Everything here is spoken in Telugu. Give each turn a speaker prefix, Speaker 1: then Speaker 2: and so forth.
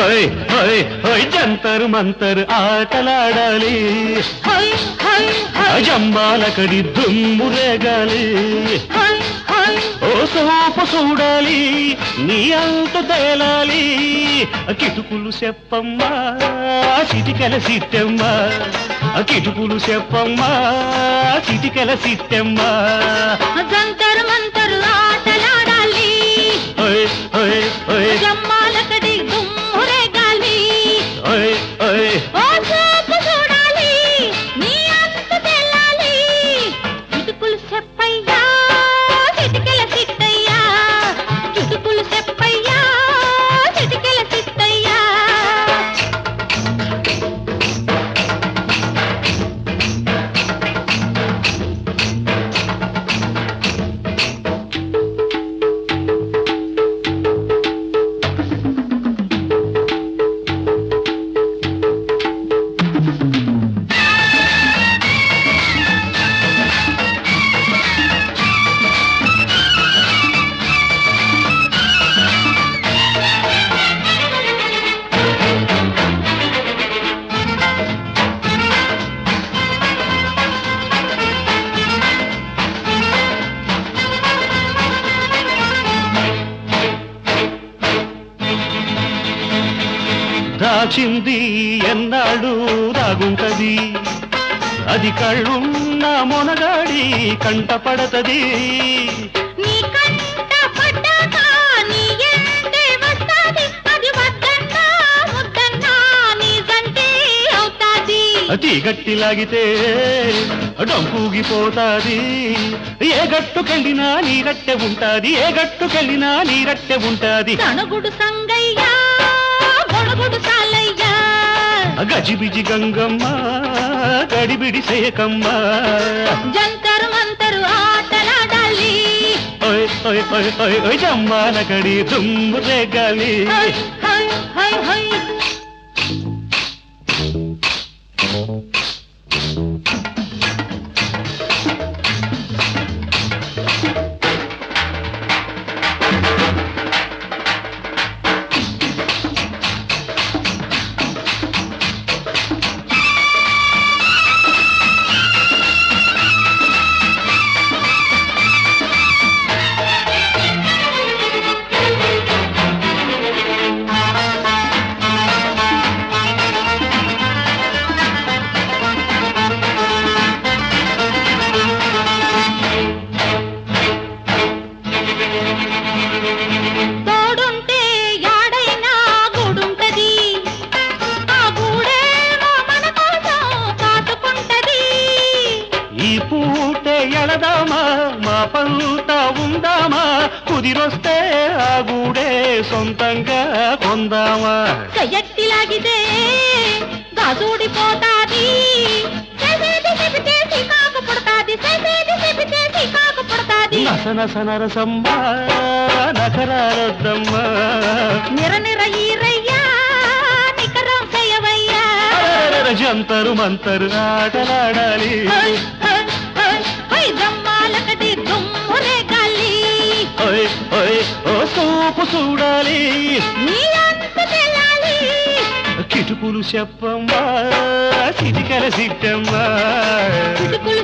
Speaker 1: ఓయ్ ఓయ్ ఓయ్ జంతరు మంతరు ఆటలాడాలి జంబాలకడి దుమ్ము రేగాలి ఓ సోపు చూడాలి నీ అంత తేలాలి కిటుకులు చెప్పమ్మా చిటికెల సిట్టమ్మా కిటుకులు చెప్పమ్మా చిటికెల సిట్టమ్మా
Speaker 2: జంతరు మంతరు ఆటలాడాలి జంబాలకడి దుమ్ము రేగాలి ఓ సోపు చూడాలి నీ అంత తేలాలి కిటుకులు చెప్పయ్యా చిటికెల సిట్టయ్యా కిటుకులు చెప్పయ్యా చిటికెల సిట్టయ్యా
Speaker 1: దాచింది ఎన్నాడు దాగుంటది అది కళ్ళున్న మొనగాడి కంట పడతది
Speaker 2: నీ కంట పడ్డాక నీ ఎంటే వస్తాది అది వద్దన్నా ముద్దన్నా నీ జంటే అవుతాది
Speaker 1: అతి గట్టి లాగితే డంపూగిపోతాది ఏ గట్టుకెళ్ళినా నీ రట్టె ఉంటాది ఏ గట్టుకెళ్ళినా నీ రట్టె ఉంటాది
Speaker 2: తణుగుడు సంగయ్యా గొడుగుడు సాలయ్యా
Speaker 1: గజిబిజి గంగమ్మ గడిబిడి సేకమ్మ
Speaker 2: జంతరు మంతరు ఆటలాడాలి
Speaker 1: ఓయ్ ఓయ్ ఓయ్ ఓయ్ ఓయ్ జమ్మాలకడి దుమ్ము రేగాలి
Speaker 2: హై హై హై హై తోడుంటే యాడైనా గూడుంటది ఆ గూడేమో మన కోసం కాచుకుంటది
Speaker 1: ఈ పూటే ఎళదామా మా పంత ఉందామా కుదిరొస్తే ఆ గూడే సొంతంగా కొందామా
Speaker 2: చెయ్యట్టిలాగితే గాజూడిపోతాది చేసేది చెబితేసి కాకు పుడతాది చేసేది చెబితేసి కాకు పుడతాది
Speaker 1: నసనస నరసమ్మా నకరారొద్దమ్మా
Speaker 2: నిర నిర ఈరయ్యా నికరం చేయవయ్యా
Speaker 1: జంతరు మంతరు ఆటలాడాలి
Speaker 2: జమ్మాలకటి దుమ్ము రేగాలి
Speaker 1: ఓయ్ ఓయ్ ఓ సూపు చూడాలి
Speaker 2: నీ అంత తెల్లాలి
Speaker 1: కిటుకులు చెప్పమ్మా చిటికెల సిట్టమ్మా
Speaker 2: కిటుకులు